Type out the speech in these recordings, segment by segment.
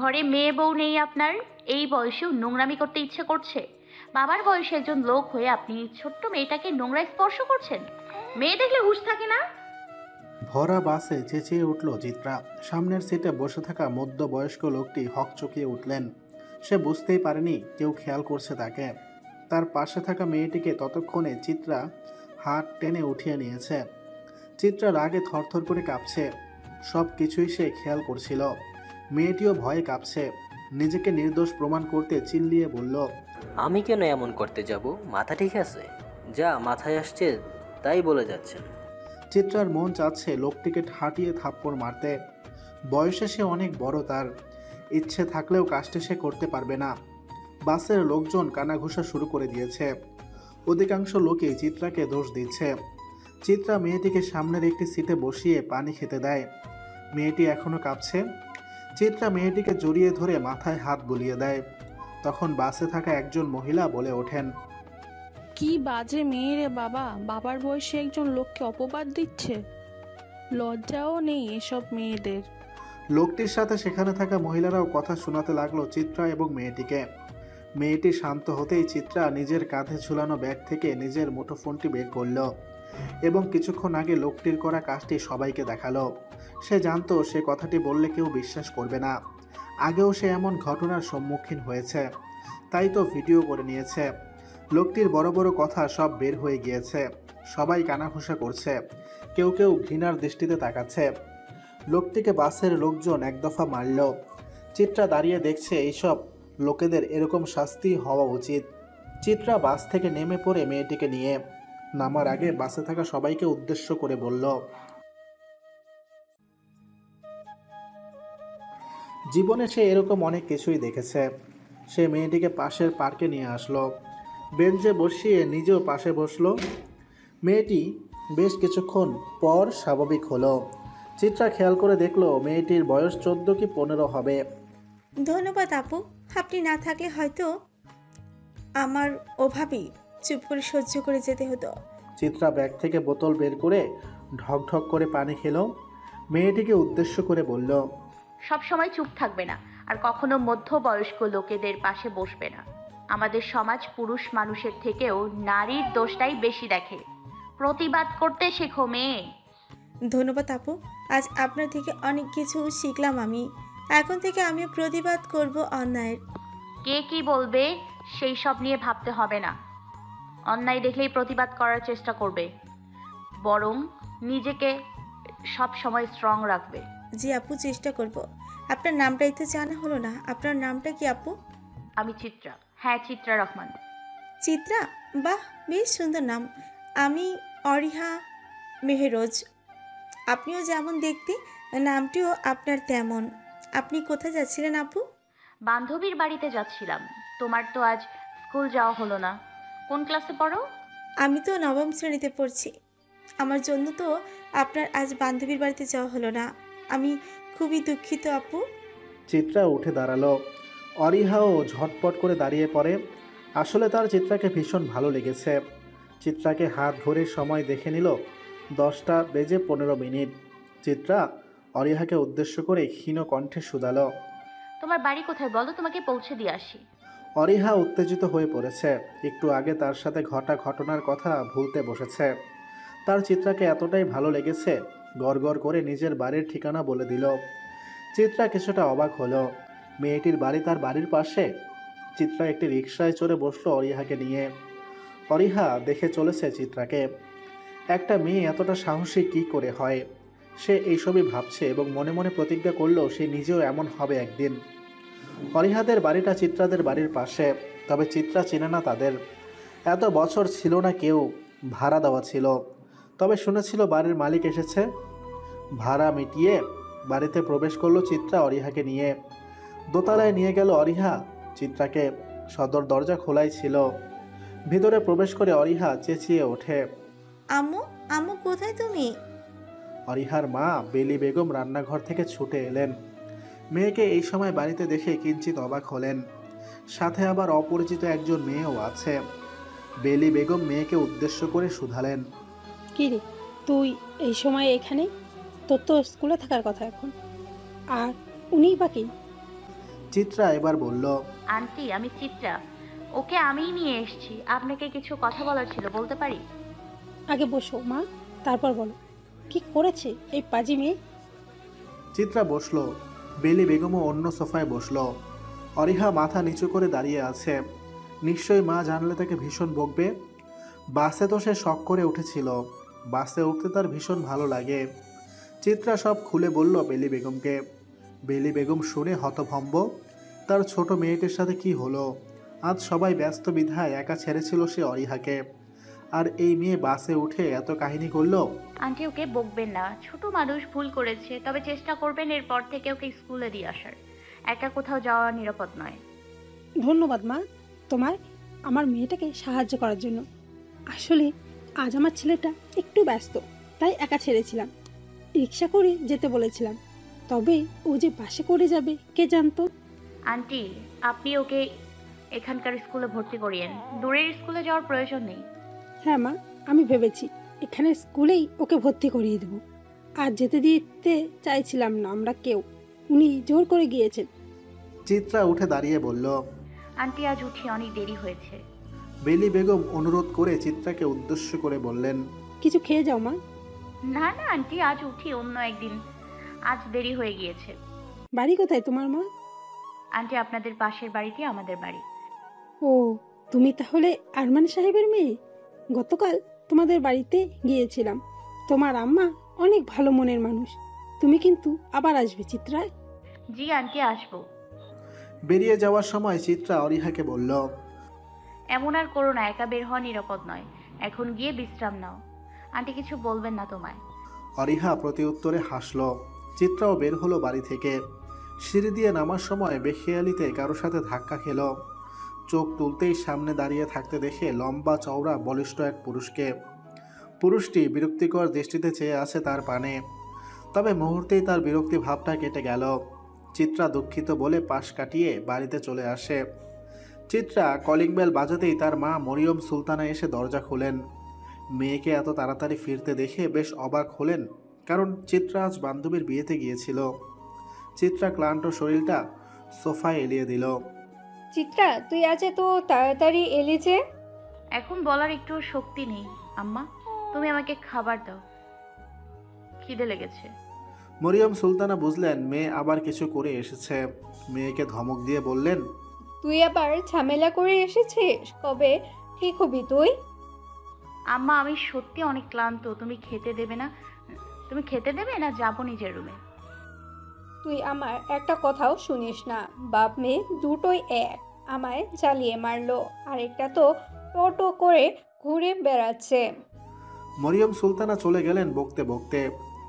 ঘরে মেয়ে বউ নেই আপনার? এই বয়সেও নোংরামি করতে ইচ্ছে করছে? বাবার বয়সে একজন লোক হয়ে আপনি ছোট্ট মেয়েটাকে নোংরা স্পর্শ করছেন? মেয়ে দেখলে হুঁশ থাকে না? ভরা বাসে চেঁচিয়ে উঠল চিত্রা। সামনের সিটে বসে থাকা মধ্যবয়স্ক লোকটি হকচকিয়ে উঠলেন। সে বুঝতেই পারেনি কেউ খেয়াল করছে তাকে। তার পাশে থাকা মেয়েটিকে ততক্ষণে চিত্রা হাত টেনে উঠিয়ে নিয়েছে। চিত্রা রাগে থরথর করে কাঁপছে। সব কিছুই সে খেয়াল করছিল। মেয়েটিও ভয়ে কাঁপছে। নিজেকে নির্দোষ প্রমাণ করতে চিল্লিয়ে বলল, আমি কেন এমন করতে যাব? মাথা ঠিক আছে? যা মাথায় আসছে তাই বলে যাচ্ছেন। চিত্রার মন চাচ্ছে লোকটিকে ঠাটিয়ে থাপ্পড় মারতে। বয়সে সে অনেক বড়, তার ইচ্ছে থাকলেও কাজটি সে করতে পারবে না। বাসের লোকজন কানাঘুষা শুরু করে দিয়েছে। অধিকাংশ লোকই চিত্রাকে দোষ দিচ্ছে। চিত্রা মেয়েটিকে সামনের একটি সিটে বসিয়ে পানি খেতে দেয়। মেয়েটি এখনও কাঁপছে। চিত্রা মেয়েটিকে জড়িয়ে ধরে মাথায় হাত বুলিয়ে দেয়। তখন বাসে থাকা একজন মহিলা বলে ওঠেন, কি বাজে মেয়ে রে বাবা, বাবার বয়সে একজন লোককে অপবাদ দিচ্ছে। লজ্জাও নেই এসব মেয়েদের। লোকটির সাথে সেখানে থাকা মহিলারাও কথা শোনাতে লাগলো চিত্রা এবং মেয়েটিকে। মেয়েটি শান্ত হতেই চিত্রা নিজের কাঁধে ঝুলানো ব্যাগ থেকে নিজের মুঠোফোনটি বের করল এবং কিছুক্ষণ আগে লোকটির করা কাজটি সবাইকে দেখালো। সে জানতো সে কথাটি বললে কেউ বিশ্বাস করবে না। আগেও সে এমন ঘটনার সম্মুখীন হয়েছে, তাই তো ভিডিও করে নিয়েছে। লোকটির বড় বড় কথা সব বের হয়ে গিয়েছে। সবাই কানাঘুষা করছে, কেউ কেউ ঘৃণার দৃষ্টিতে তাকাচ্ছে। লোকটিকে বাসের লোকজন এক দফা মারল। চিত্রা দাঁড়িয়ে দেখছে এইসব লোকেদের এরকম শাস্তি হওয়া উচিত। চিত্রা বাস থেকে নেমে পড়ে মেয়েটিকে নিয়ে নামার আগে বাসে থাকা সবাইকে উদ্দেশ্য করে বলল, জীবনে সে এরকম অনেক কিছুই দেখেছে। সে মেয়েটিকে পাশের পার্কে নিয়ে আসলো, বেঞ্চে বসিয়ে নিজেও পাশে বসলো। মেয়েটি বেশ কিছুক্ষণ পর স্বাভাবিক হলো। চিত্রা খেয়াল করে দেখলো মেয়েটির বয়স 14 কি 15 হবে। ধন্যবাদ আপু, আপনি না থাকলে হয়তো আমার অভাবেই চুপ করে সহ্য করে যেতে হতো। চিত্রা ব্যাগ থেকে বোতল বের করে ঢক ঢক করে পানি খেলো। মেয়েটিকে উদ্দেশ্য করে বলল, সব সময় চুপ থাকবে না, আর কখনো মধ্যবয়স্ক লোকেদের পাশে বসবে না। আমাদের সমাজ পুরুষ মানুষের থেকেও নারীর দোষটাই বেশি দেখে। প্রতিবাদ করতে শেখো মেয়ে। ধন্যবাদ আপু, আজ আপনার থেকে অনেক কিছু শিখলাম আমি। এখন থেকে আমিও প্রতিবাদ করব অন্যায়ের। কে কি বলবে সেই সব নিয়ে ভাবতে হবে না। অন্যায় দেখলেই প্রতিবাদ করার চেষ্টা করবে, বরং নিজেকে সব সময় স্ট্রং রাখবে। জি আপু, চেষ্টা করব। আপনার নামটাই তো জানা হলো না, আপনার নামটা কি আপু? আমি চিত্রা। হ্যাঁ, চিত্রা রহমান। চিত্রা, বাহ, বেশ সুন্দর নাম। আমি অরিহা মেহরোজ। আপনিও যেমন দেখতে, নামটিও আপনার তেমন। আপনি কোথায় যাচ্ছিলেন আপু? বান্ধবীর বাড়িতে যাচ্ছিলাম। তোমার তো আজ স্কুল যাওয়া হলো না। কোন ক্লাসে পড়ো? আমি তো নবম শ্রেণীতে পড়ছি। আমার জন্য তো আপনার আজ বান্ধবীর বাড়িতে যাওয়া হলো না। আমি খুবই দুঃখিত আপু। চিত্রা উঠে দাঁড়ালো। অরিহাও ঝটপট করে দাঁড়িয়ে পড়ে। আসলে তার চিত্রাকে ভীষণ ভালো লেগেছে। চিত্রাকে হাত ধরে সময় দেখে নিল 10:15। চিত্রা অরিহাকে উদ্দেশ্য করে ক্ষীণ কণ্ঠে শুধালো, তোমার বাড়ি কোথায় বলো, তোমাকে পৌঁছে দিয়ে আসি। অরিহা উত্তেজিত হয়ে পড়েছে। একটু আগে তার সাথে ঘটা ঘটনার কথা ভুলতে বসেছে। তার চিত্রাকে এতটাই ভালো লেগেছে, গড়গড় করে নিজের বাড়ির ঠিকানা বলে দিল। চিত্রা কিছুটা অবাক হলো। মেয়েটির বাড়ি তার বাড়ির পাশে। চিত্রা একটি রিকশায় চড়ে বসলো অরিহাকে নিয়ে। অরিহা দেখে চলেছে চিত্রাকে। একটা মেয়ে এতটা সাহসী কী করে হয়, সে এইসবই ভাবছে এবং মনে মনে প্রতিজ্ঞা করলো সে নিজেও এমন হবে একদিন। অরিহাদের বাড়িটা চিত্রাদের বাড়ির পাশে, তবে চিত্রা চেনে না তাদের। এত বছর ছিল না কেউ, ভাড়া দেওয়া ছিল। তবে শুনেছিল বাড়ির মালিক এসেছে। ভাড়া মিটিয়ে বাড়িতে প্রবেশ করলো চিত্রা অরিহাকে নিয়ে। দোতলায় নিয়ে গেল অরিহা চিত্রাকে। সদর দরজা খোলাই ছিল। ভিতরে প্রবেশ করে অরিহা চেঁচিয়ে ওঠে, আম্মু, আম্মু কোথায় তুমি? অরিহার মা বেলি বেগম রান্নাঘর থেকে ছুটে এলেন। মেয়েকে এই সময় বাড়িতে দেখে কিঞ্চিত অবাক হলেন। সাথে আবার অপরিচিত একজন মেয়েও আছে। বেলি বেগম মেয়েকে উদ্দেশ্য করে শুধালেন, কি রে, তুই এই সময় এখানে? তোর তো স্কুলে থাকার কথা এখন। আর উনিই বা কি? চিত্রা এবার বলল, আন্টি আমি চিত্রা, ওকে আমিই নিয়ে এসেছি। আপনাকে কিছু কথা বলার ছিল, বলতে পারি? আগে বসো মা, তারপর বলো কি করেছে এই পাজি মেয়ে। চিত্রা বসলো। বেলি বেগমও অন্য সোফায় বসলো। অরিহা মাথা নিচু করে দাঁড়িয়ে আছে। নিশ্চয়ই মা জানলে তাকে ভীষণ বকবে। বাসে তো সে শখ করে উঠেছিল। বাসে উঠতে তার ভীষণ ভালো লাগে। চিত্রা সব খুলে বলল বেলি বেগমকে। বেলি বেগম শুনে হতভম্ব। তার ছোট মেয়েটির সাথে কি হলো? আজ সবাই ব্যস্ত বিধায় একা ছেড়েছিল সে অরিহাকে। আর এই মেয়ে বাসে উঠে এত কাহিনী করলো। আন্টি ওকে বকবেন না, ছোট মানুষ, ভুল করেছে। তবে চেষ্টা করবেন এরপর থেকে ওকে স্কুলে দিয়ে আসার। একা কোথাও যাওয়া নিরাপদ নয়। ধন্যবাদ মা তোমার আমার মেয়েটাকে সাহায্য করার জন্য। আসলে আজ আমার ছেলেটা একটু ব্যস্ত, তাই একা ছেড়েছিলাম। রিক্সা করে যেতে বলেছিলাম, তবে ও যে বাসে করে যাবে কে জানতো। আন্টি আপনি ওকে এখানকার স্কুলে ভর্তি করিয়েন, দূরের স্কুলে যাওয়ার প্রয়োজন নেই। হ্যাঁ মা, আমি ভেবেছি এখানের স্কুলেই ওকে ভর্তি করিয়ে দেব। আর যেতে দিতে চাইছিলাম না আমরা কেউ, উনি জোর করে গিয়েছেন। চিত্রা উঠে দাঁড়িয়ে বলল। আন্টি আজ উঠি, অনেক দেরি হয়েছে। বেলি বেগম অনুরোধ করে চিত্রাকে উদ্দেশ্য করে বললেন, কিছু খেয়ে যাও মা। না না আন্টি, আজ উঠি, অন্য একদিন। আজ দেরি হয়ে গিয়েছে। বাড়ি কোথায় তোমার মা? আন্টি আপনাদের পাশের বাড়িতে আমাদের বাড়ি। ও, তুমি তাহলে আরমান সাহেবের মেয়ে? গতকাল তোমাদের বাড়িতে গিয়েছিলাম। তোমার আম্মা অনেক ভালো মনের মানুষ। তুমি কিন্তু আবার আসবে চিত্রা। জি আন্টি, আসবো। বেরিয়ে যাওয়ার সময় চিত্রা অরিহাকে বলল, এমন আর করো না, একা বের হওয়া নিরাপদ নয়। এখন গিয়ে বিশ্রাম নাও। আন্টি কিছু বলবেন না তোমায়? অরিহা প্রতি উত্তরে হাসল। চিত্রাও বের হলো বাড়ি থেকে। সিঁড়ি দিয়ে নামার সময় বেখেয়ালিতে কারোর সাথে ধাক্কা খেল। চোখ তুলতেই সামনে দাঁড়িয়ে থাকতে দেখে লম্বা চওড়া বলিষ্ঠ এক পুরুষকে। পুরুষটি বিরক্তিকর দৃষ্টিতে চেয়ে আছে তার পানে। তবে মুহূর্তেই তার বিরক্তি ভাবটা কেটে গেল। চিত্রা দুঃখিত বলে পাশ কাটিয়ে বাড়িতে চলে আসে। চিত্রা কলিং বেল বাজাতেই তার মা মরিয়ম সুলতানা এসে দরজা খুলেন। মেয়েকে এত তাড়াতাড়ি ফিরতে দেখে বেশ অবাক হলেন, কারণ চিত্রা আজ বান্ধবীর বিয়েতে গিয়েছিল। চিত্রা ক্লান্ত শরীরটা সোফায় এলিয়ে দিল। চিত্রা, তুই আজ এত তাড়াতাড়ি এলি যে? এখন বলার একটু শক্তি নেই। আম্মা তুমি আমাকে খাবার দাও, খিদে লেগেছে। মরিয়ম সুলতানা বুঝলেন মেয়ে আবার কিছু করে এসেছে। মেয়েকে ধমক দিয়ে বললেন, তুই আবার ঝামেলা করে এসেছিস? কবে ঠিক হবি তুই? আম্মা আমি সত্যি অনেক ক্লান্ত। তুমি খেতে দেবে না যাবো নিজের রুমে? তুই আমার একটা কথাও শুনিস না। বাপ মেয়ে দুটোই এক। আমায় জ্বালিয়ে মারলো, আরেকটা তো টোটো করে ঘুরে বেড়াচ্ছে। মরিয়ম সুলতানা চলে গেলেন বকতে বকতে।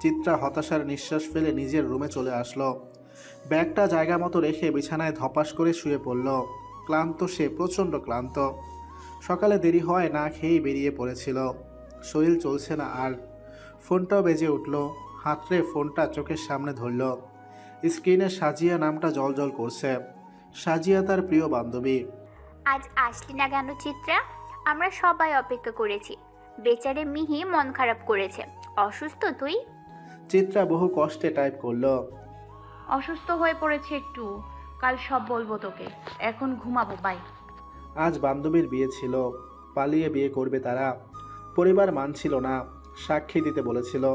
চিত্রা হতাশার নিঃশ্বাস ফেলে নিজের রুমে চলে আসলো। ব্যাগটা জায়গা মতো রেখে বিছানায় ধপাস করে শুয়ে পড়ল। ক্লান্ত সে, প্রচণ্ড ক্লান্ত। সকালে দেরি হওয়ায় না খেয়েই বেরিয়ে পড়েছিল। শরীর চলছে না আর। ফোনটাও বেজে উঠল। হাতড়ে ফোনটা চোখের সামনে ধরল। স্ক্রিনে সাজিয়া নামটা জলজল করছে। সাজিয়া তার প্রিয় বান্ধবী। আজ আসলি না কেন চিত্রা? আমরা সবাই অপেক্ষা করেছি। বেচারে মিহি মন খারাপ করেছে। অসুস্থ তুই? চিত্রা বহু কষ্টে টাইপ করলো। অসুস্থ হয়ে পড়েছে একটু, কাল সব বলবো তোকে। এখন ঘুমাবো, বাই। আজ বান্ধবীর বিয়ে ছিল। পালিয়ে বিয়ে করবে তারা। পরিবার মানছিল না, সাক্ষী দিতে বলেছিল।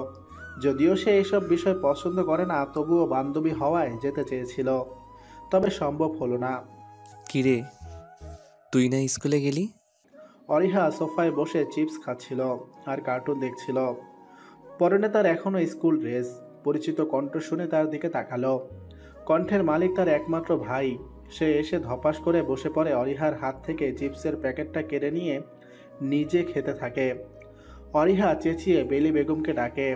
যদিও সে এসব বিষয় পছন্দ করে না, তবুও বান্ধবী হওয়ায় যেতে চেয়েছিল। তবে সম্ভব হলো না। কিরে, তুই না স্কুলে গেলি? অরিহা সোফায় বসে চিপস খাচ্ছিল আর কার্টুন দেখছিল। পরনে তার এখনও স্কুল ড্রেস। পরিচিত কণ্ঠ শুনে তার দিকে তাকালো। কণ্ঠের মালিক তার একমাত্র ভাই। সে এসে ধপাস করে বসে পড়ে অরিহার হাত থেকে চিপসের প্যাকেটটা কেড়ে নিয়ে নিজে খেতে থাকে। অরিহা চেঁচিয়ে বেলি বেগমকে ডাকে।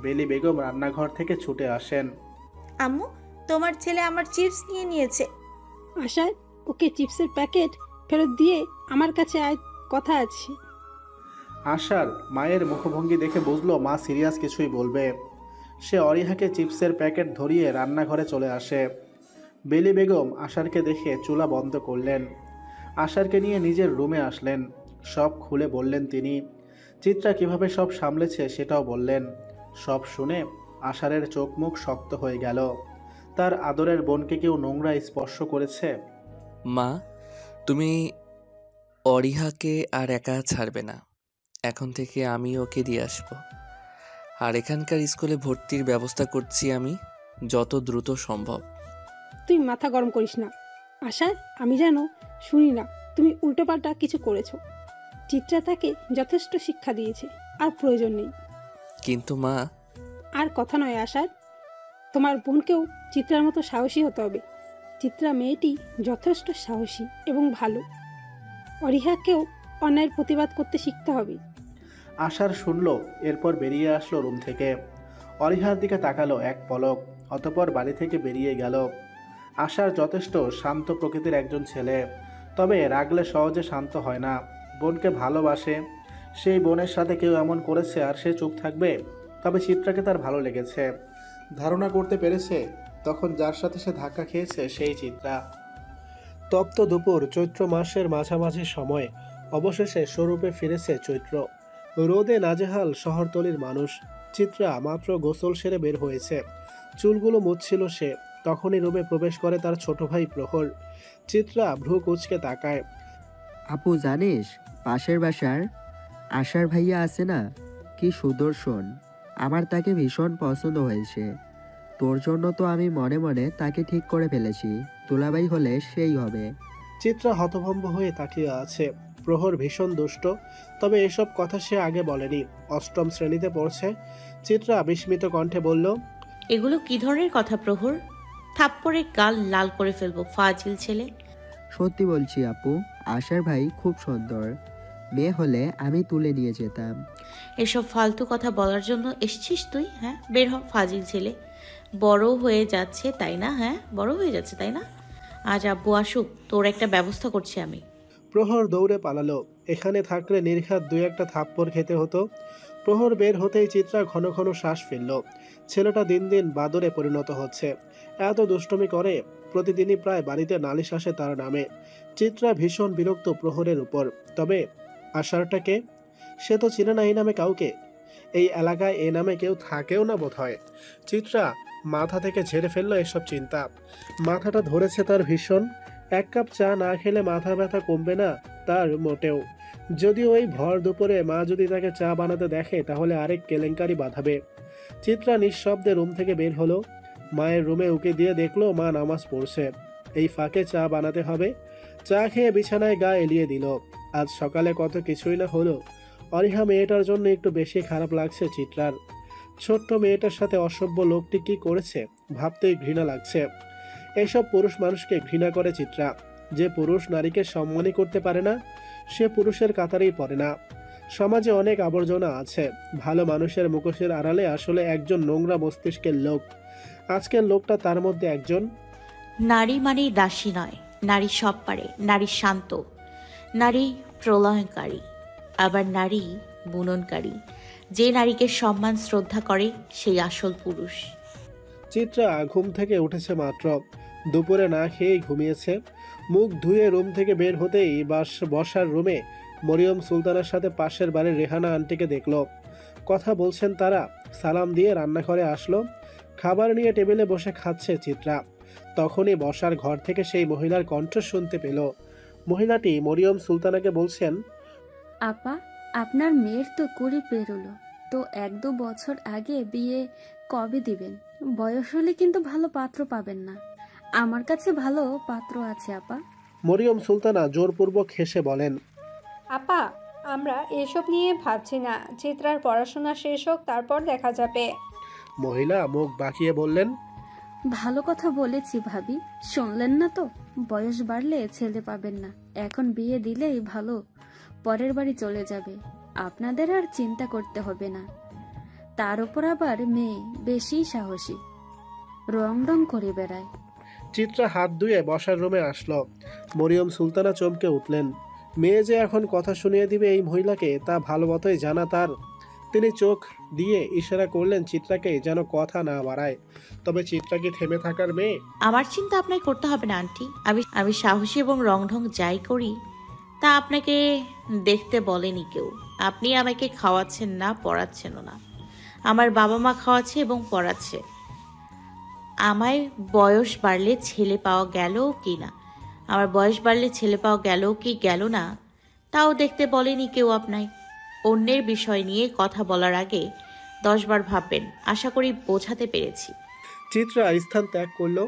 বেলি বেগম রান্নাঘর থেকে ছুটে আসেন। আম্মু, তোমার ছেলে আমার চিপস নিয়ে নিয়েছে। আশায় ওকে চিপসের প্যাকেট ফেরত দিয়ে আমার কাছে আয়, কথা আছে। আশার মায়ের মুখভঙ্গি দেখে বুঝলো মা সিরিয়াস কিছুই বলবে। সে অরিহাকে চিপসের প্যাকেট ধরিয়ে রান্নাঘরে চলে আসে। বেলি বেগম আশারকে দেখে চুলা বন্ধ করলেন। আশারকে নিয়ে নিজের রুমে আসলেন। সব খুলে বললেন তিনি। চিত্রা কিভাবে সব সামলেছে সেটাও বললেন। সব শুনে আষাঢ়ের চোখ মুখ শক্ত হয়ে গেল। তার আদরের বোনকে কেউ নোংরা স্পর্শ করেছে। মা, তুমি অরিহাকে আর একা ছাড়বে না। এখন থেকে আমি ওকে দিয়ে আসবো। আর এখানকার স্কুলে ভর্তির ব্যবস্থা করছি আমি, যত দ্রুত সম্ভব। তুই মাথা গরম করিস না আশা, আমি যেন শুনি না তুমি উল্টোপাল্টা কিছু করেছো। চিত্রা তাকে যথেষ্ট শিক্ষা দিয়েছে, আর প্রয়োজন নেই। কিন্তু মা, আর কথা নয় আশার, তোমার বোনকেও চিত্রার মতো সাহসী হতে হবে। চিত্রা মেয়েটি যথেষ্ট সাহসী এবং ভালো। অরিহাকেও অন্যায়ের প্রতিবাদ করতে শিখতে হবে। আশার শুনল, এরপর বেরিয়ে আসলো রুম থেকে। অরিহার দিকে তাকালো এক পলক, অতঃপর বাড়ি থেকে বেরিয়ে গেল। আশার যথেষ্ট শান্ত প্রকৃতির একজন ছেলে, তবে রাগলে সহজে শান্ত হয় না। বোনকে ভালোবাসে, সেই বোনের সাথে কেউ এমন করেছে আর সে চুপ থাকবে? তবে চিত্রাকে তার ভালো লেগেছে, ধারণা করতে পেরেছে তখন যার সাথে সে ধাক্কা খেয়েছে সেই চিত্রা। তপ্ত দুপুর, চৈত্র মাসের মাঝামাঝি সময় অবশেষে স্বরূপে ফিরেছে চৈত্র। রোদে নাজেহাল শহরতলির মানুষ। চিত্রা মাত্র গোসল সেরে বের হয়েছে, চুলগুলো মুছছিল সে, তখনই রুমে প্রবেশ করে তার ছোট ভাই প্রহর। চিত্রা ভ্রু কুঁচকে তাকায়। আপু জানিস, পাশের বাসার আশার ভাইয়া আছে না, কি সুদর্শন। আমার তাকে ভীষণ পছন্দ হয়েছে। তোর জন্য তো আমি মনে মনে তাকে ঠিক করে ফেলেছি, দুলাভাই হলে সেই হবে। চিত্রা হতভম্ব হয়ে তাকিয়ে আছে। প্রহর ভীষণ দুষ্ট, তবে এসব কথা সে আগে বলেনি। অষ্টম শ্রেণীতে পড়ছে। চিত্রা বিস্মিত কণ্ঠে বলল, এগুলো কি ধরনের কথা প্রহর? থাপ্পড়ে গাল লাল করে ফেলবো ফাজিল ছেলে। সত্যি বলছি আপু, আশার ভাই খুব সুন্দর। মেয়ে হলে আমি তুলে নিয়ে যেতাম। এসব ফালতু কথা বলার জন্য এসছিস তুই? হ্যাঁ, বের হ ফাজিল ছেলে। বড় হয়ে যাচ্ছে তাই না? হ্যাঁ, বড় হয়ে যাচ্ছে তাই না? আজ আব্বু আসুক, তোর একটা ব্যবস্থা করছি আমি। প্রহর দৌড়ে পালালো। এখানে থাকলে নির্ঘাত দুই একটা থাপ্পড় খেতে হতো। প্রহর বের হতেই চিত্রা ঘন ঘন শ্বাস ফেলল। ছেলেটা দিন দিন বাদরে পরিণত হচ্ছে, এত দুষ্টুমি করে। প্রতিদিনই প্রায় বাড়িতে নালিশ আসে তার নামে। চিত্রা ভীষণ বিরক্ত প্রহরের উপর। তবে আশারটাকে সে তো চিনে না এই নামে কাউকে। এই এলাকায় এই নামে কেউ থাকেও না বোধ হয়। চিত্রা মাথা থেকে ঝেড়ে ফেললো এসব চিন্তা। মাথাটা ধরেছে তার ভীষণ। এক কাপ চা না খেলে মাথা ব্যথা কমবে না তার মোটেও। যদিও ওই ভর দুপুরে মা যদি তাকে চা বানাতে দেখে তাহলে আরেক কেলেঙ্কারি বাঁধাবে। চিত্রা নিঃশব্দে রুম থেকে বের হলো। মায়ের রুমে উকি দিয়ে দেখলো মা নামাজ পড়ছে। এই ফাঁকে চা বানাতে হবে। চা খেয়ে বিছানায় গা এলিয়ে দিল। আজ সকালে কত কিছুই না হলো। অরিহা মেয়েটার জন্য একটু বেশি খারাপ লাগছে চিত্রার। ছোট্ট মেয়েটার সাথে অসভ্য লোকটি কি করেছে ভাবতেই ঘৃণা লাগছে। এইসব পুরুষ মানুষকে ঘৃণা করে চিত্রা। যে পুরুষ নারীকে সম্মানই করতে পারে না, সে পুরুষের কাতারেই পড়ে না। সমাজে অনেক আবর্জনা আছে। ভালো মানুষের মুখোশের আড়ালে আসলে একজন নোংরা মস্তিষ্কের লোক। আজকের লোকটা তার মধ্যে একজন। নারী মানেই দাসী নয়, নারী সব পারে। নারী শান্ত, নারী প্রলয়ঙ্কারী, আবার নারী বুননকারী। যে নারীকে সম্মান শ্রদ্ধা করে সেই আসল পুরুষ। চিত্রা ঘুম থেকে উঠেছে মাত্র। দুপুরে না খেয়েই ঘুমিয়েছে। মুখ ধুয়ে রুম থেকে বের হতেই বসার রুমে মরিয়ম সুলতানার সাথে পাশের বাড়ির রেহানা আন্টিকে দেখলো। কথা বলছেন তারা। সালাম দিয়ে রান্নাঘরে আসলো। খাবার নিয়ে টেবিলে বসে খাচ্ছে চিত্রা। তখনই বসার ঘর থেকে সেই মহিলার কণ্ঠ শুনতে পেল। মহিলাটি মরিয়ম সুলতানাকে বলছেন, আপা, আপনার মেয়ের তো কুড়ি পেরোলো, তো 1-2 বছর আগে বিয়ে কবে দিবেন? বয়স হলে কিন্তু ভালো পাত্র পাবেন না। আমার কাছে ভালো পাত্র আছে আপা। মরিয়ম সুলতানা জোরপূর্বক হেসে বলেন, আপা, আমরা এসব নিয়ে ভাবছি না। চিত্রার পড়াশোনা শেষ হোক, তারপর দেখা যাবে। মহিলা মুখ বাঁকিয়ে বললেন, ভালো কথা বলেছি ভাবি, শুনলেন না তো? বয়স বাড়লে ছেলে পাবেন না, এখন বিয়ে দিলেই ভালো, পরের বাড়ি চলে যাবে, আপনাদের আর চিন্তা করতে হবে না। তার উপর আবার মেয়ে বেশি সাহসী, রং রং করে বেড়ায়। চিত্রা হাত ধুয়ে বসার রুমে আসলো। মরিয়ম সুলতানা চমকে উঠলেন। মেয়ে যে এখন কথা শুনিয়ে দিবে এই মহিলাকে তা ভালো মতোই জানা তার। তিনি চোখ দিয়ে ইশারা করলেন চিত্রাকে যেন কথা না বাড়ায়। তবে চিত্রা কি থেমে থাকার মেয়ে? আমার চিন্তা আপনাকে করতে হবে না আন্টি। আমি সাহসী এবং রংঢং যাই করি তা আপনাকে দেখতে বলেনি কেউ। আপনি আমাকে খাওয়াচ্ছেন না, পড়াচ্ছেনও না। আমার বাবা মা খাওয়াচ্ছে এবং পড়াচ্ছে। আমায় বয়স বাড়লে ছেলে পাওয়া গেল কি না, আমার বয়স বাড়লে ছেলে পাওয়া গেল কি গেল না তাও দেখতে বলেনি কেউ আপনায়। অন্যের বিষয় নিয়ে কথা বলার আগে 10 বার ভাববেন। আশা করি বোঝাতে পেরেছি। চিত্রা স্থান ত্যাগ করল।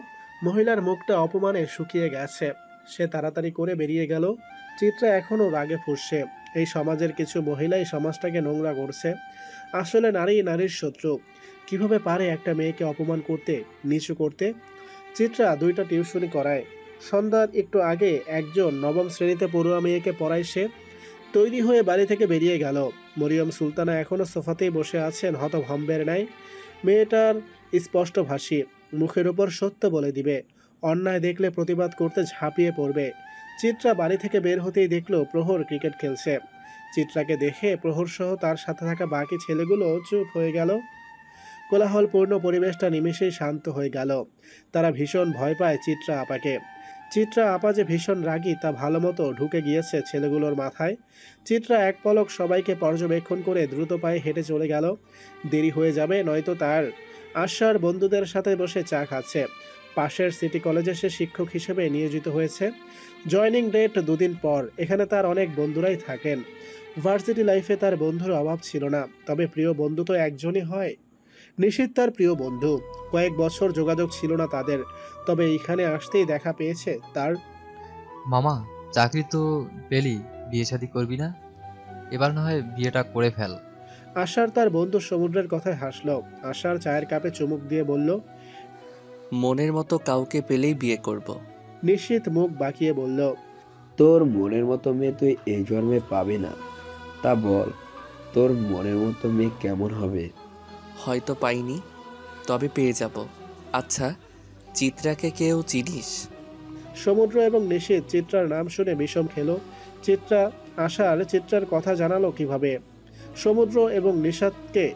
মহিলার মুখটা অপমানে শুকিয়ে গেছে। সে তাড়াতাড়ি করে বেরিয়ে গেল। চিত্রা এখনও রাগে ফুঁসছে। এই সমাজের কিছু মহিলাই সমাজটাকে নোংরা করছে। আসলে নারী নারীর শত্রু। কিভাবে পারে একটা মেয়েকে অপমান করতে, নিচু করতে? চিত্রা 2টা টিউশনি করায়। সন্ধ্যার একটু আগে একজন নবম শ্রেণীতে পড়ুয়া মেয়েকে পড়ায় সে। তৈরি হয়ে বাড়ি থেকে বেরিয়ে গেল। মরিয়ম সুলতানা এখনও সোফাতেই বসে আছেন হতভম্বের ন্যায়। মেয়েটার স্পষ্টভাষী, মুখের ওপর সত্য বলে দিবে। অন্যায় দেখলে প্রতিবাদ করতে ঝাঁপিয়ে পড়বে। চিত্রা বাড়ি থেকে বের হতেই দেখলো প্রহর ক্রিকেট খেলছে। চিত্রাকে দেখে প্রহর সহ তার সাথে থাকা বাকি ছেলেগুলো চুপ হয়ে গেল। কোলাহলপূর্ণ পরিবেশটা নিমেষেই শান্ত হয়ে গেল। তারা ভীষণ ভয় পায় চিত্রা আপাকে। চিত্রা আপা যে ভীষণ রাগী তা ভালো মতো ঢুকে গিয়েছে ছেলেগুলোর মাথায়। চিত্রা এক পলক সবাইকে পর্যবেক্ষণ করে দ্রুত পায়ে হেঁটে চলে গেল। দেরি হয়ে যাবে, নয়তো তার আশার বন্ধুদের সাথে বসে চা খাচ্ছে। পাশের সিটি কলেজে সে শিক্ষক হিসেবে নিয়োজিত হয়েছে। জয়নিং ডেট 2 দিন পর। এখানে তার অনেক বন্ধুরাই থাকেন। ভার্সিটি লাইফে তার বন্ধুর অভাব ছিল না, তবে প্রিয় বন্ধু তো একজনই হয়। নিশিত তার প্রিয় বন্ধু। কয়েক বছর যোগাযোগ ছিল না তাদের, তবে এইখানে আসতেই দেখা পেয়েছে তার। মামা, চাকরি তো পেলি, বিয়ে শাদী করবি না? এবার না হয় বিয়েটা করে ফেল। আশার তার বন্ধু সমুদ্রের কথায় হাসল। আশার চায়ের কাপে চুমুক দিয়ে বলল, মনের মতো কাউকে পেলেই বিয়ে করব। নিশিত মুখ বাঁকিয়ে বলল, তোর মনের মতো মেয়ে তুই এই জন্মে পাবি না। তা বল, তোর মনের মতো মেয়ে কেমন হবে? হয়তো পাইনি, তবে পেয়ে যাব। আচ্ছা, চিত্রাকে কেউ চিনিস? সমুদ্র এবং নিশিত চিত্রার নাম শুনে বিষম খেল। চিত্রা চিত্রার কথা জানালো কিভাবে? সমুদ্র এবং নিশাতকে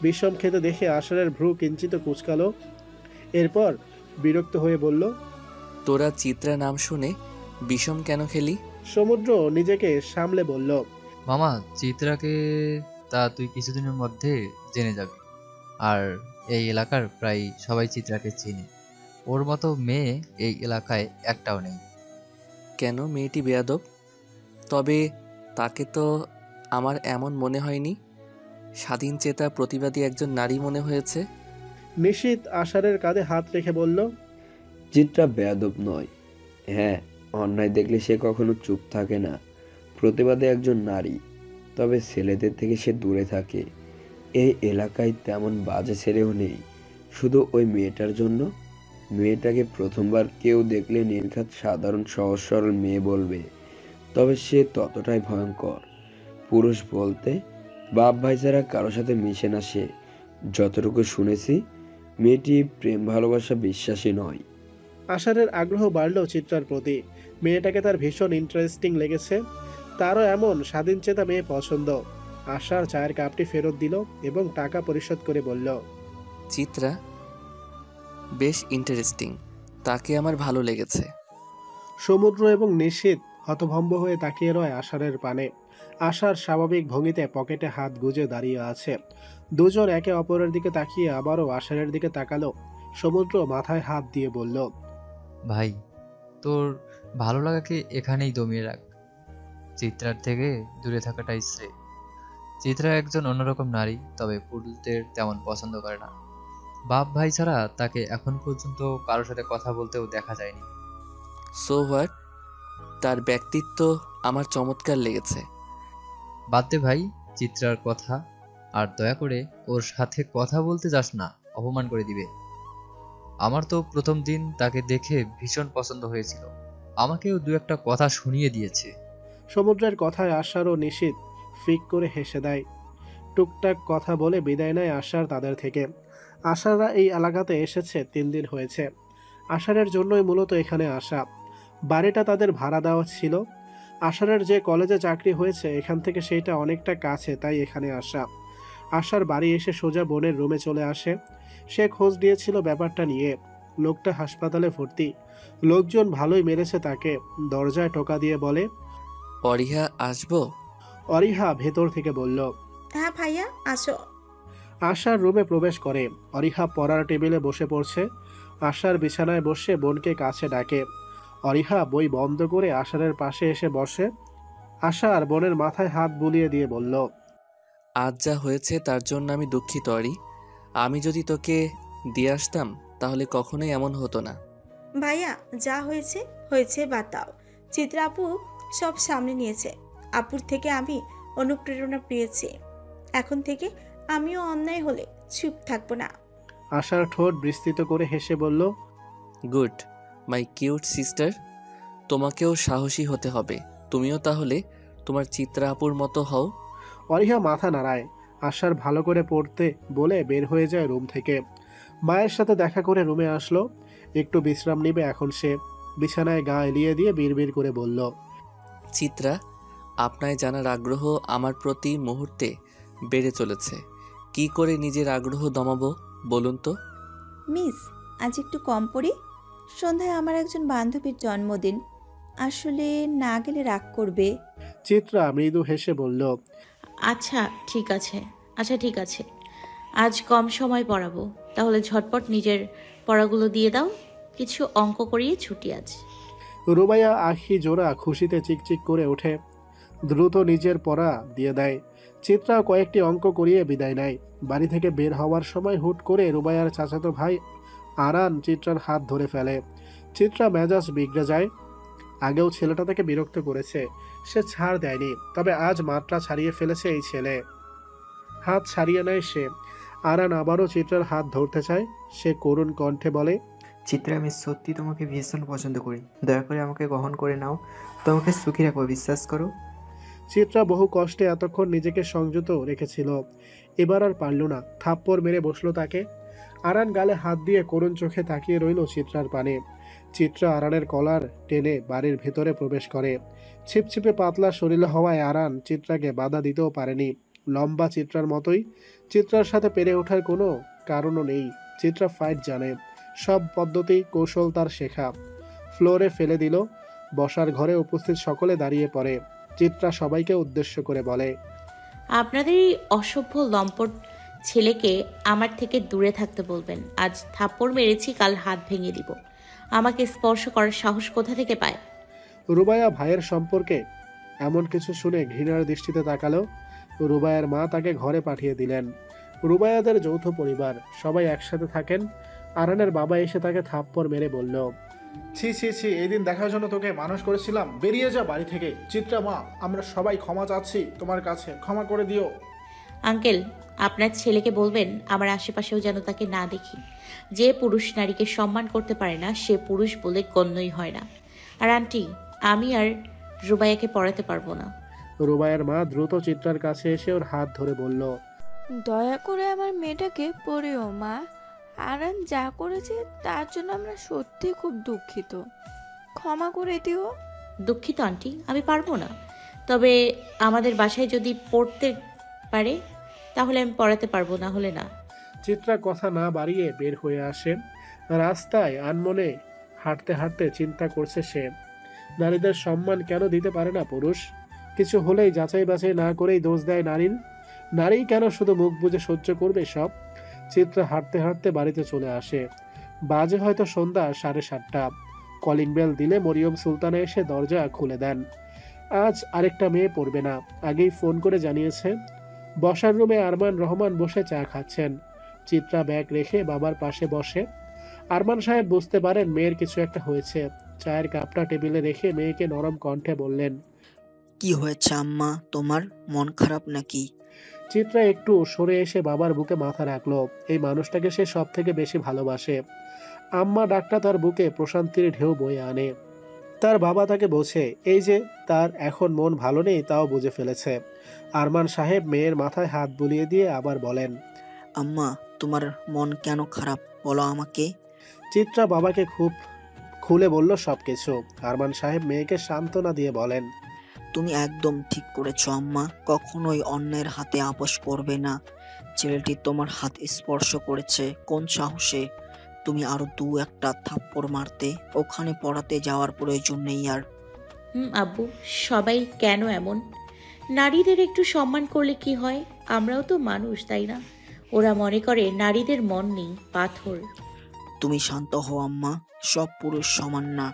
বিষম খেতে দেখে আশারের ভ্রু কিঞ্চিত কুঁচকালো। এরপর বিরক্ত হয়ে বলল, তোরা চিত্রা নাম শুনে বিষম কেন খেলি? সমুদ্র নিজেকে সামলে বলল, মামা, চিত্রাকে তা তুই কিছুদিনের মধ্যে জেনে যাবি। আর এই এলাকার প্রায় সবাই চিত্রাকে চিনে। ওর মতো মেয়ে এই এলাকায় একটাও নেই। কেন? মেয়েটি বেয়াদব? তবে তাকে তো আমার এমন মনে হয়নি। স্বাধীন চেতা প্রতিবাদী একজন নারী মনে হয়েছে। নিশিত আশারের কাঁধে হাত রেখে বলল, চিত্রা বেয়াদব নয়। হ্যাঁ, অন্যায় দেখলে সে কখনো চুপ থাকে না। প্রতিবাদে একজন নারী, তবে ছেলেদের থেকে সে দূরে থাকে। এই এলাকায় তেমন বাজে ছেলেও নেই, শুধু ওই মেয়েটার জন্য। মেয়েটাকে প্রথমবার কেউ দেখলে নির্ঘাত সাধারণ সহজ সরল মেয়ে বলবে, তবে সে ততটাই ভয়ঙ্কর। পুরুষ বলতে বাপ ভাই ছাড়া কারো সাথে মিশে না সে। যতটুকু শুনেছি, মেয়েটি প্রেম ভালোবাসা বিশ্বাসী নয়। আশারের আগ্রহ বাড়ল চিত্রার প্রতি। মেয়েটাকে তার ভীষণ ইন্টারেস্টিং লেগেছে। তারও এমন স্বাধীনচেতা মেয়ে পছন্দ। আশার চায়ের কাপটি ফেরত দিল এবং টাকা পরিশোধ করে বলল, চিত্রা বেশ ইন্টারেস্টিং, তাকে আমার ভালো লেগেছে। সমুদ্র এবং নিশিত হতভম্ব হয়ে তাকিয়ে রয় আশারের পানে। আশার স্বাভাবিক ভঙ্গিতে পকেটে হাত গুজে দাঁড়িয়ে আছে। দুজন একে অপরের দিকে তাকিয়ে আবারও আশারের দিকে তাকালো। সমুদ্র মাথায় হাত দিয়ে বলল, ভাই, তোর ভালো লাগাকে এখানেই দমিয়ে রাখ। চিত্রার থেকে দূরে থাকাটাই শ্রেয়। চিত্রা একজন অন্যরকম নারী, তবে পুরুষদের তেমন পছন্দ করে না। বাপ ভাই ছাড়া তাকে এখন পর্যন্ত কারোর সাথে কথা বলতেও দেখা যায়নি। So what? তার ব্যক্তিত্ব আমার চমৎকার লেগেছে। বাদ দে ভাই চিত্রার কথা, আর দয়া করে ওর সাথে কথা বলতে যাস না, অপমান করে দিবে। আমার তো প্রথম দিন তাকে দেখে ভীষণ পছন্দ হয়েছিল। আমাকেও 2-1টা কথা শুনিয়ে দিয়েছে। সমুদ্রের কথায় আশার ও নিশিত ফিক করে হেসে দেয়। টুকটাক কথা বলে বিদায় নেয় আশার তাদের থেকে। আশারা এই এলাকাতে এসেছে 3 দিন হয়েছে। আশারের জন্যই মূলত এখানে আসা। বাড়িটা তাদের ভাড়া দেওয়া ছিল। আশারের যে কলেজে চাকরি হয়েছে এখান থেকে সেইটা অনেকটা কাছে, তাই এখানে আসা। আশার বাড়ি এসে সোজা বোনের রুমে চলে আসে। সে খোঁজ দিয়েছিল ব্যাপারটা নিয়ে। লোকটা হাসপাতালে ভর্তি। লোকজন ভালোই মেরেছে তাকে। দরজায় টোকা দিয়ে বলে, অরিহা আসবো? অরিহা ভেতর থেকে বলল, হ্যাঁ ভাইয়া, আসো। আশার রুমে প্রবেশ করে। অরিহা পড়ার টেবিলে বসে পড়ছে। আশার বিছানায় বসে বোনকে কাছে ডাকে। অরিহা বই বন্ধ করে আশারের পাশে এসে বসে। আশা আর বোনের মাথায় হাত বুলিয়ে দিয়ে বলল, আজ যা হয়েছে তার জন্য আমি দুঃখিত অরি। আমি যদি তোকে দিয়ে আসতাম তাহলে কখনোই এমন হতো না। ভাইয়া যা হয়েছে হয়েছে বাদ দাও। চিত্রা আপু সব সামনে নিয়েছে। আপুর থেকে আমি অনুপ্রেরণা পেয়েছি। এখন থেকে আমিও অন্যায় হলে চুপ থাকবো না। আশার ঠোঁট বিস্তৃত করে হেসে বলল, গুড মাই কিউট সিস্টার। তোমাকেও সাহসী হতে হবে। তুমিও তাহলে তোমার চিত্রা আপুর মতো হও। অরিহা মাথা নাড়ায়। আশার ভালো করে পড়তে বলে বের হয়ে যায় রুম থেকে। মায়ের সাথে দেখা করে রুমে আসলো। একটু বিশ্রাম নিবে এখন সে। বিছানায় গা এলিয়ে দিয়ে বিড়বিড় করে বলল, চিত্রা, আপনায় জানার আগ্রহ আমার প্রতি মুহূর্তে বেড়ে চলেছে। কি করে নিজের আগ্রহ দমাবো বলুন তো? মিস, আজ একটু কম পড়ি। সন্ধ্যায় আমার একজন বান্ধবীর জন্মদিন। আসলে না গেলে রাগ করবে। চিত্রা মৃদু হেসে বলল, আচ্ছা ঠিক আছে, আচ্ছা ঠিক আছে, আজ কম সময় পড়াবো। তাহলে ঝটপট নিজের পড়াগুলো দিয়ে দাও। কিছু অঙ্ক করিয়ে ছুটি আজ। রুবাইয়া আখি জোড়া খুশিতে চিকচিক করে ওঠে। দ্রুত নিজের পড়া দিয়ে দেয়। চিত্রা কয়েকটি অঙ্ক করিয়ে বিদায় নেয়। বাড়ি থেকে বের হওয়ার সময় হুট করে রুবাইয়ার চাচাতো ভাই আরান চিত্রার হাত ধরে ফেলে। চিত্রা মেজাজ বিগড়ে যায়। আগেও ছেলেটা তাকে বিরক্ত করেছে, সে ছাড় দেয়নি। তবে আজ মাত্রা ছাড়িয়ে ফেলেছে এই ছেলে। হাত ছাড়িয়ে নেয় সে। আরান আবারও চিত্রার হাত ধরতে চায়। সে করুণ কণ্ঠে বলে, চিত্রা, আমি সত্যি তোমাকে ভীষণ পছন্দ করি। দয়া করে আমাকে গ্রহণ করে নাও। তোমাকে সুখী রাখবো, বিশ্বাস করো। চিত্রা বহু কষ্টে এতক্ষণ নিজেকে সংযত রেখেছিল। এবার আর পারল না, থাপ্পড় মেরে বসলো তাকে। আরান গালে হাত দিয়ে করুণ চোখে তাকিয়ে রইল চিত্রার পানে। চিত্রা আরানের কলার টেনে বাড়ির ভেতরে প্রবেশ করে। ছিপছিপে পাতলা শরীর হওয়ায় আরান চিত্রাকে বাধা দিতেও পারেনি। লম্বা চিত্রার মতোই। চিত্রার সাথে পেরে ওঠার কোনো কারণও নেই। চিত্রা ফাইট জানে, সব পদ্ধতি কৌশল তার শেখা। ফ্লোরে ফেলে দিল। বসার ঘরে উপস্থিত সকলে দাঁড়িয়ে পড়ে। চিত্রা সবাইকে উদ্দেশ্য করে বলে, আপনাদের এই অসভ্য লম্পট ছেলেকে আমার থেকে দূরে থাকতে বলবেন। আজ থাপ্পড় মেরেছি, কাল হাত ভেঙে দিব। আমাকে স্পর্শ করার সাহস কোথা থেকে পায়? রুবাইয়া ভাইয়ের সম্পর্কে এমন কিছু শুনে ঘৃণার দৃষ্টিতে তাকালো। রুবাইয়ার মা তাকে ঘরে পাঠিয়ে দিলেন। রুবাইয়াদের যৌথ পরিবার, সবাই একসাথে থাকেন। আরানের বাবা এসে তাকে থাপ্পড় মেরে বলল, ছি ছি ছি, এই দিন দেখার জন্য তোকে মানুষ করেছিলাম, বেরিয়ে যা বাড়ি থেকে। চিত্রা মা, আমরা সবাই ক্ষমা চাচ্ছি তোমার কাছে, ক্ষমা করে দিও। আঙ্কেল, আপনার ছেলেকে বলবেন আমার আশেপাশেও যেন তাকে না দেখি। যে পুরুষ নারীকে সম্মান করতে পারে না সে পুরুষ বলে গণ্যই হয় না। আর আন্টি, আমি আর রুবাইয়াকে পড়াতে পারবো না। রুবাইয়ার মা দ্রুত চিত্রার কাছে এসে ওর হাত ধরে বলল, দয়া করে আমার মেয়েটাকে পড়িও মা। আরান যা করেছে তার জন্য আমরা সত্যি খুব দুঃখিত, ক্ষমা করে দিও। দুঃখিত আন্টি, আমি পারবো না। তবে আমাদের বাসায় যদি পড়তে পারে তাহলে আমি পড়াতে পারবো, না হলে না। চিত্রা কথা না বাড়িয়ে বের হয়ে আসে। রাস্তায় আনমনে হাঁটতে হাঁটতে চিন্তা করছে সে, নারীদের সম্মান কেন দিতে পারে না পুরুষ? কিছু হলেই যাচাই বাছাই না করেই দোষ দেয় নারীর। নারী কেন শুধু মুখ বুজে সহ্য করবে সব? চিত্রা হাঁটতে হাঁটতে বাড়িতে চলে আসে। বাজে হয়তো সন্ধ্যা 7:30। কলিং বেল দিলে মরিয়ম সুলতানা এসে দরজা খুলে দেন। আজ আরেকটা মেয়ে পড়বে না, আগেই ফোন করে জানিয়েছে। বসার রুমে আরমান রহমান বসে চা খাচ্ছেন। চিত্রা ব্যাগ রেখে বাবার পাশে বসে। আরমান সাহেব বুঝতে পারেন মেয়ের কিছু একটা হয়েছে। চায়ের কাপটা টেবিলে রেখে মেয়েকে নরম কণ্ঠে বললেন, কি হয়েছে আম্মা, তোমার মন খারাপ নাকি? চিত্রা একটু সরে এসে বাবার বুকে মাথা রাখলো। এই মানুষটাকে সে সব থেকে বেশি ভালোবাসে। আম্মা ডাকটা তার বুকে প্রশান্তির ঢেউ বয়ে আনে। তার বাবা তাকে বোঝে, এই যে তার এখন মন ভালো নেই তাও বুঝে ফেলেছে। আরমান সাহেব মেয়ের মাথায় হাত বুলিয়ে দিয়ে আবার বলেন, আম্মা, তোমার মন কেন খারাপ বলো আমাকে। চিত্রা বাবাকে খুব খুলে বলল সবকিছু। আরমান সাহেব মেয়েকে সান্ত্বনা দিয়ে বলেন, তুমি একদম ঠিক করেছো আম্মা, কখনোই অন্যের হাতে আপোষ করবে না। ছেলেটি তোমার হাত স্পর্শ করেছে, কোন সাহসে? তুমি আরো 2-1টা থাপ্পড় মারতে। ওখানে পড়াতে যাওয়ার প্রয়োজন নেই আর। আব্বু, সবাই কেন এমন? নারীদের একটু সম্মান করলে কি হয়? আমরাও তো মানুষ, তাই না? ওরা মনে করে নারীদের মন নেই, পাথর। তুমি শান্ত হও আম্মা, সব পুরুষ সমান না।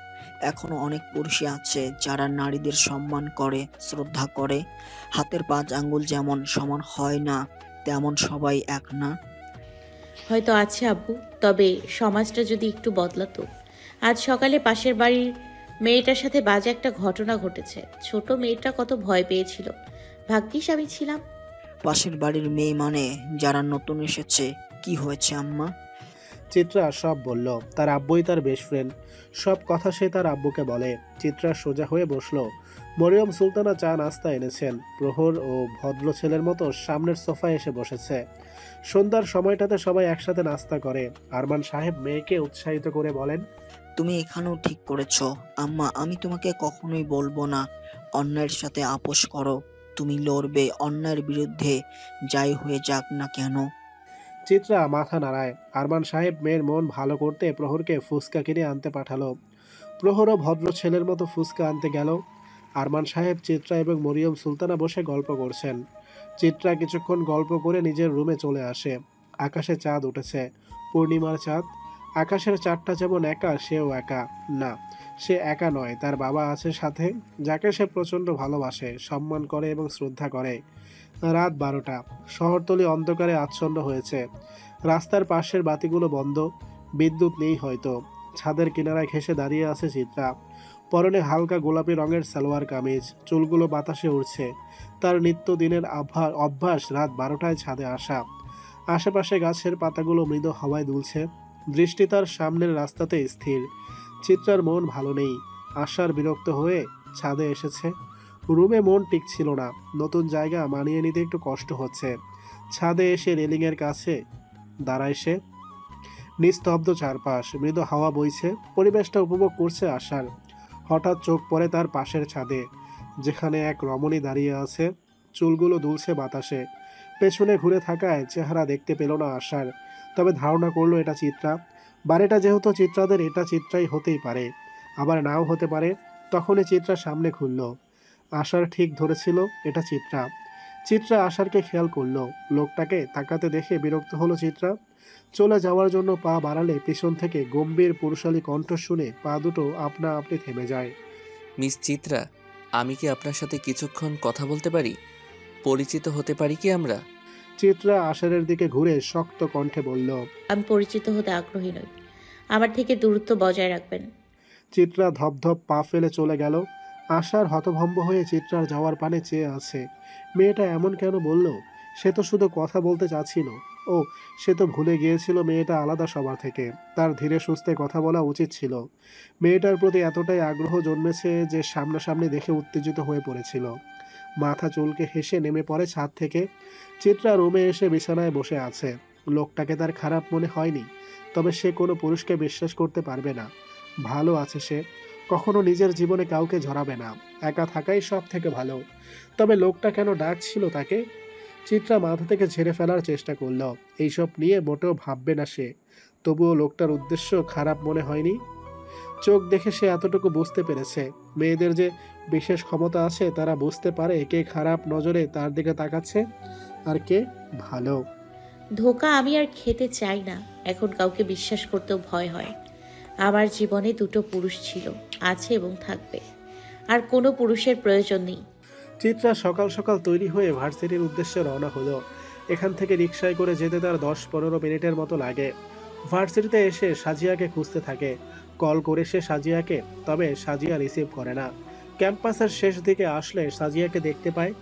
এখনো অনেক পুরুষই আছে যারা নারীদের সম্মান করে, শ্রদ্ধা করে। হাতের 5 আঙ্গুল যেমন সমান হয় না, তেমন সবাই এক না। হয়তো আছে আব্বু, তবে সমাজটা যদি একটু বদলাতো। আজ সকালে পাশের বাড়ির মেয়েটার সাথে বাজে একটা ঘটনা ঘটেছে। ছোট মেয়েটা কত ভয় পেয়েছিল, ভাগ্যিস আমি ছিলাম। পাশের বাড়ির মেয়ে মানে যারা নতুন এসেছে? কি হয়েছে আম্মা? চিত্রা সব বলল। তার আব্বুই তার বেস্ট ফ্রেন্ড, সব কথা সে তার আব্বুকে বলে। চিত্রা সোজা হয়ে বসলো। মরিয়ম সুলতানা চা নাস্তা এনেছেন। প্রহর ও ভদ্র ছেলের মতো সামনের সোফায় এসে বসেছে। সন্ধ্যার সময়টাতে সবাই একসাথে নাস্তা করে। আরমান সাহেব মেয়েকে উৎসাহিত করে বলেন, তুমি এখানেও ঠিক করেছো আম্মা। আমি তোমাকে কখনোই বলবো না অন্যায়ের সাথে আপোষ করো। তুমি লড়বে অন্যায়ের বিরুদ্ধে, যাই হয়ে যাক না কেন। চিত্রা মাথা নাড়ায়। আরমান সাহেব মেয়ের মন ভালো করতে প্রহরকে ফুচকা কিনে আনতে পাঠালো। প্রহরও ভদ্র ছেলের মতো ফুচকা আনতে গেল। আরমান সাহেব, চিত্রা এবং মরিয়ম সুলতানা বসে গল্প করছেন। চিত্রা কিছুক্ষণ গল্প করে নিজের রুমে চলে আসে। আকাশে চাঁদ উঠেছে, পূর্ণিমার চাঁদ। আকাশের চাঁদটা যেমন একা, সেও একা না। সে একা নয়, তার বাবা আছে সাথে, যাকে সে প্রচণ্ড ভালোবাসে, সম্মান করে এবং শ্রদ্ধা করে। রাত 12টা। শহরতলি অন্ধকারে আচ্ছন্ন হয়েছে। রাস্তার পাশের বাতিগুলো বন্ধ, বিদ্যুৎ নেই হয়তো। ছাদের কিনারায় ঘেঁষে দাঁড়িয়ে আছে চিত্রা। পরনে হালকা গোলাপি রঙের সালোয়ার কামিজ, চুলগুলো বাতাসে উড়ছে। তার নিত্যদিনের অভ্যাস রাত 12টায় ছাদে আসা। আশেপাশে গাছের পাতাগুলো মৃদু হাওয়ায় দুলছে। দৃষ্টি তার সামনের রাস্তাতে স্থির। চিত্রার মন ভালো নেই। আশার বিরক্ত হয়ে ছাদে এসেছে। রুমে মন টিকছিল না। নতুন জায়গা মানিয়ে নিতে একটু কষ্ট হচ্ছে। ছাদে এসে রেলিংয়ের কাছে দাঁড়ায় সে। নিস্তব্ধ চারপাশ, মৃদু হাওয়া বইছে। পরিবেশটা উপভোগ করছে আশার। হঠাৎ চোখ পড়ে তার পাশের ছাদে, যেখানে এক রমণী দাঁড়িয়ে আছে। চুলগুলো দুলছে বাতাসে। পেছনে ঘুরে থাকায় চেহারা দেখতে পেল না আশার, তবে ধারণা করলো এটা চিত্রা। বাড়িটা যেহেতু চিত্রাদের, এটা চিত্রাই হতেই পারে, আবার নাও হতে পারে। তখনই চিত্রা সামনে খুলল। আশার ঠিক ধরেছিল এটা চিত্রা। চিত্রা আশারকে খেয়াল করলো। লোকটাকে তাকাতে দেখে বিরক্ত হলো চিত্রা। চলে যাওয়ার জন্য পা বাড়ালে পিছন থেকে গম্ভীর পুরুষালী কণ্ঠ শুনে পা দুটো আপনা আপনি থেমে যায়। মিস চিত্রা, আমি কি আপনার সাথে কিছুক্ষণ কথা বলতে পারি? পরিচিত হতে পারি কি আমরা? চিত্রা আশারের দিকে ঘুরে শক্ত কণ্ঠে বলল, আমি পরিচিত হতে আগ্রহী নই, আমার থেকে দূরত্ব বজায় রাখবেন। চিত্রা ধপধপ পা ফেলে চলে গেল। আশার হতভম্ব হয়ে চিত্রার যাওয়ার পানে চেয়ে আছে। মেয়েটা এমন কেন বলল? সে তো শুধু কথা বলতে চাচ্ছিল। ও, সে তো ভুলে গিয়েছিল মেয়েটা আলাদা সবার থেকে। তার ধীরে সুস্থে কথা বলা উচিত ছিল। মেয়েটার প্রতি এতটাই আগ্রহ জন্মেছে যে সামনাসামনি দেখে উত্তেজিত হয়ে পড়েছিল। মাথা চুলকে হেসে নেমে পড়ে ছাদ থেকে। চিত্রা রুমে এসে বিছানায় বসে আছে। লোকটাকে তার খারাপ মনে হয়নি, তবে সে কোনো পুরুষকে বিশ্বাস করতে পারবে না। ভালো আছে সে, কখনো নিজের জীবনে কাউকে ঝরাবে না। একা থাকাই সব থেকে ভালো। তবে লোকটা কেন ডাকছিল তাকে? চিত্রা মাথা থেকে ঝেড়ে ফেলার চেষ্টা করল। এইসব নিয়ে মোটেও ভাববে না সে। তবুও লোকটার উদ্দেশ্য খারাপ মনে হয়নি। চোখ দেখে সে এতটুকু বুঝতে পেরেছে, মেয়েদের যে বিশেষ ক্ষমতা আছে, তারা বুঝতে পারে কে খারাপ নজরে তার দিকে তাকাচ্ছে আর কে ভালো। ধোঁকা আমি আর খেতে চাই না। এখন কাউকে বিশ্বাস করতেও ভয় হয়। আমার জীবনে 2টো পুরুষ ছিল, আছে এবং থাকবে। আর কোনো পুরুষের প্রয়োজন নেই। চিত্রা সকাল সকাল তৈরি হয়ে ভার্সিটির উদ্দেশ্যে রওনা হলো। এখান থেকে রিকশায় করে যেতে তার 10-15 মিনিটের মতো লাগে। ভার্সিটিতে এসে সাজিয়াকে খুঁজতে থাকে। কল করে সে সাজিয়াকে, তবে সাজিয়া রিসিভ করে না। ক্যাম্পাসের শেষ দিকে আসলে সাজিয়াকে দেখতে পায়।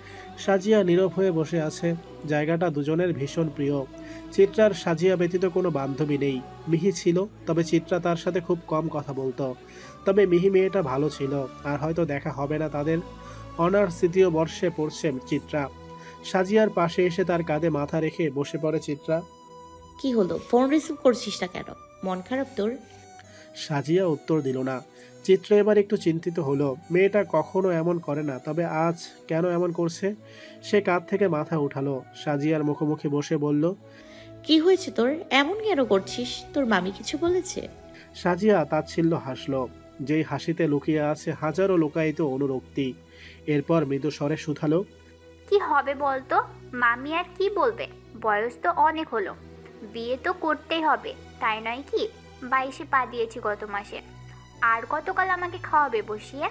সাজিয়া নীরব হয়ে বসে আছে। জায়গাটা দুজনের ভীষণ প্রিয়। চিত্রার সাজিয়া ব্যতীত কোনো বান্ধবী নেই। মিহি ছিল, তবে চিত্রা তার সাথে খুব কম কথা বলতো। তবে মিহি মেয়েটা ভালো ছিল, আর হয়তো দেখা হবে না তাদের। অনার্স 3য় বর্ষে পড়ছে চিত্রা। সাজিয়ার পাশে এসে তার কাঁধে মাথা রেখে বসে পড়ে চিত্রা। কি হলো, ফোন রিসিভ করছিস না কেন? মন খারাপ তোর? সাজিয়া উত্তর দিল না। চিত্রা এবার একটু চিন্তিত হলো। মেয়েটা কখনো এমন করে না, তবে আজ কেন এমন করছে? সে কাঁধ থেকে মাথা উঠালো। সাজিয়ার মুখোমুখি বসে বলল, কি হয়েছে তোর? এমন কেন করছিস? তোর মামি কিছু বলেছে? সাজিয়া তাচ্ছিল্য হাসলো, যেই হাসিতে লুকিয়ে আছে হাজারো লুকায়িত অনুরক্তি। এরপর মৃদু স্বরে শুধালো, কি হবে বলতো? মামি আর কি বলবে? বয়স তো অনেক হলো, বিয়ে তো করতেই হবে, তাই নয় কি? 22-এ পা দিয়েছি গত মাসে। আর কতকাল আমাকে খাওয়াবে বসিয়ে?